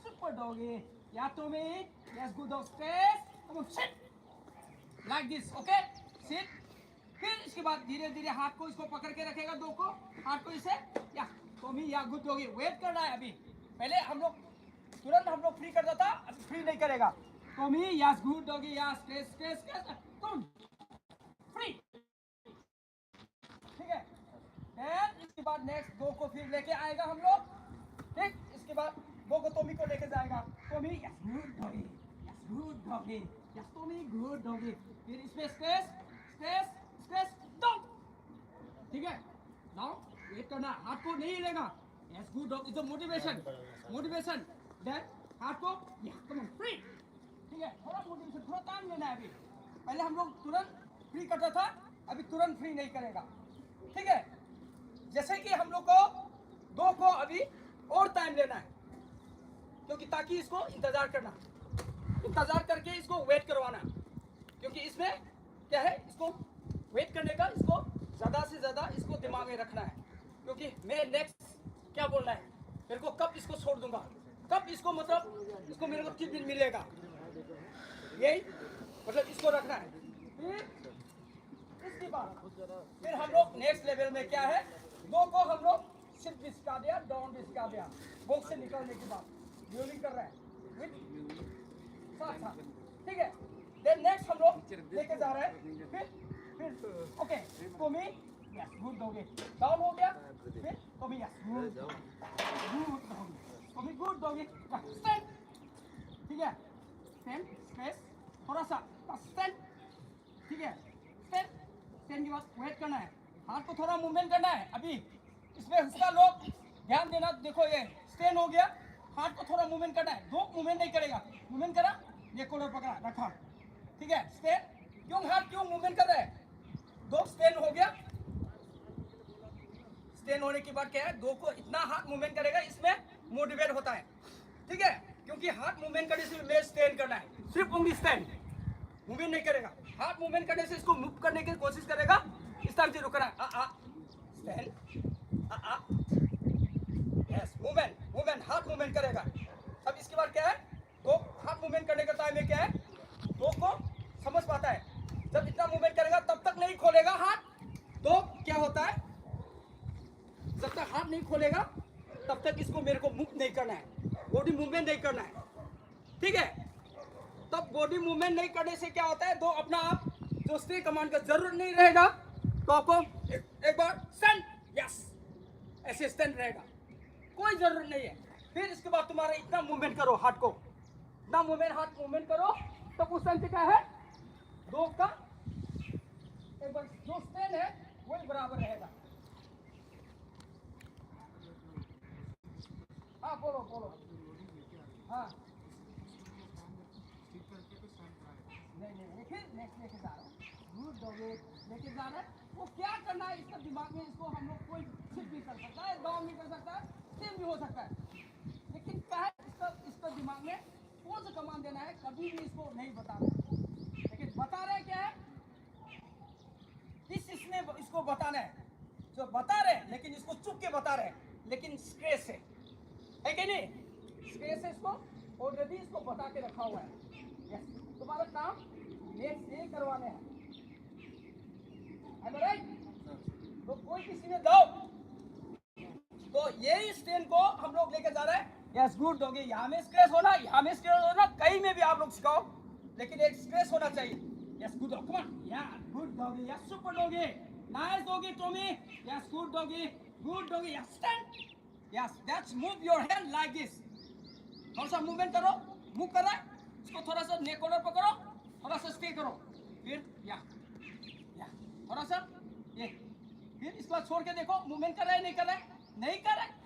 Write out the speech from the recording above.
super doggy. Yeah, Tommy. Yes, good dog. Stress. Come on, sit. Like this, okay? Sit. फिर इसके बाद धीरे धीरे हाथ को इसको पकड़ के रखेगा, दो को हाथ को इसे, या टॉमी या गुड डॉगी। वेट करना है अभी, पहले हम लोग तुरंत हम लोग फ्री करता था, अभी फ्री नहीं करेगा। Tommy yes good doggy, yes stress stress तुम फ्री, ठीक है। देन इसके बाद नेक्स्ट दो को फिर लेके आएगा हम लोग, ठीक। इसके बाद दो को टॉमी को लेके जाएगा, Tommy yes good doggy, yes good doggy, yes Tommy good doggy. फिर इसमें स्ट्रेस स्ट्रेस स्ट्रेस डाउन, ठीक है। नाउ वेट करना, हाथ को नहीं हिलेगा। Yes good dog, is motivation motivation. Then हाथ को या कम ऑन फ्री, ठीक है। थोड़ा मोटिवेशन, थोड़ा टाइम लेना है अभी। पहले हम लोग तुरंत फ्री करता था, अभी तुरंत फ्री नहीं करेगा, ठीक है। जैसे कि हम लोग को दो को अभी और टाइम लेना है, क्योंकि ताकि इसको इंतजार करके इसको वेट करवाना, क्योंकि इसमें क्या है, इसको वेट करने का, इसको ज़्यादा से ज़्यादा इसको दिमाग में रखना है, क्योंकि मैं नेक्स्ट क्या बोलना है मेरे को, कब इसको छोड़ दूंगा, कब इसको मतलब इसको मेरे को किस दिन मिलेगा, यही मतलब इसको रखना है। फिर इसके बाद फिर हम लोग नेक्स्ट लेवल में क्या है, दो को हम लोग सिर्फ भी सिखा दिया, डाउन भी सिखा दिया। बॉक्स से निकलने के बाद ड्यूलिंग कर रहा है साथ साथ, ठीक है। देन नेक्स्ट हम लोग लेके जा रहे हैं, फिर okay Tommy yes good doggy, down हो गया। फिर Tommy yes good doggy, Tommy good doggy, stand, ठीक है। स्टैंड स्पेस, थोड़ा सा स्टैंड, ठीक है। स्टैंड स्टैंड के बाद वेट करना है, हाथ को थोड़ा मूवमेंट करना है। अभी इसमें उसका लोग ध्यान देना, देखो ये स्टैंड हो गया, हाथ को थोड़ा मूवमेंट करना है। दो मूवमेंट नहीं करेगा, मूवमेंट करा, ये कॉलर पकड़ा रखा, ठीक है। स्टैंड, क्यों हाथ क्यों मूवमेंट कर रहा है, दो स्टैंड हो गया। स्टैंड होने के बाद क्या है, दो को इतना हाथ मूवमेंट करेगा, इसमें मोटिवेट होता है, ठीक है। क्योंकि हाथ मूवमेंट करने से मैं स्टैंड करना है, सिर्फ ओनली स्टैंड, मूवमेंट नहीं करेगा। हाथ मूवमेंट करने से इसको मूव करने की कोशिश करेगा, इस तरह से रुकना है, स्टैंड, यस मूवमेंट मूवमेंट, हाथ मूवमेंट करेगा। अब इसके बाद क्या है, दो हाथ मूवमेंट करने का टाइम में क्या है, दो को समझ पाता है, जब इतना मूवमेंट करेगा तब तक नहीं खोलेगा हाथ। तो क्या होता है, जब तक हाथ नहीं खोलेगा तब तक इसको मेरे को मूव नहीं करना है, बॉडी मूवमेंट नहीं करना है, ठीक है। तब बॉडी मूवमेंट नहीं करने से क्या होता है, दो अपना आप जो स्टे कमांड का जरूरत नहीं रहेगा, तो आपको एक बार स्टैंड यस ऐसे स्टैंड रहेगा, कोई जरूरत नहीं है। फिर इसके बाद तुम्हारा इतना मूवमेंट करो, हाथ को इतना मूवमेंट, हाथ मूवमेंट करो, तब उस टाइम पे क्या है, दो का एक बार जो स्टैंड है वही बराबर रहेगा। हाँ बोलो बोलो, हाँ नहीं फिर नेक्स्ट लेके जा रहा हूँ, गुड डॉगी लेके जा रहा है। वो क्या करना है इसका दिमाग में, इसको हम लोग कोई सिर्फ भी कर सकता है, डाउन भी कर सकता है, सेम भी हो सकता है, लेकिन क्या है इसका दिमाग में कौन सा कमांड देना है कभी भी इसको नहीं बता रहे, लेकिन बता रहे क्या है, इसमें इसको बताना है, जो बता रहे लेकिन इसको चुप के बता रहे, लेकिन स्ट्रेस है कि नहीं, स्ट्रेस है, इसको ऑलरेडी इसको बता के रखा हुआ है। यस, तुम्हारा काम नेक्स्ट ये करवाने हैं, तो कोई किसी में जाओ, तो यही स्टैंड को हम लोग लेके जा रहे हैं। यस गुड डॉगी, यहाँ में स्ट्रेस होना, यहाँ में स्ट्रेस होना, कहीं में भी आप लोग सिखाओ, लेकिन एक स्ट्रेस होना चाहिए। Yes good dog, come on, yeah good doggy, yes super doggy, nice doggy Tommy, yes good doggy, yes stand, yes that's move your hand like this, थोड़ा सा मूवमेंट करो, मूव कर रहा है, इसको थोड़ा सा नेक कॉलर पकड़ो, थोड़ा सा स्टे करो, फिर या थोड़ा सा ये, फिर इसको छोड़ के देखो मूवमेंट कर रहा है नहीं कर रहा है, नहीं कर रहा है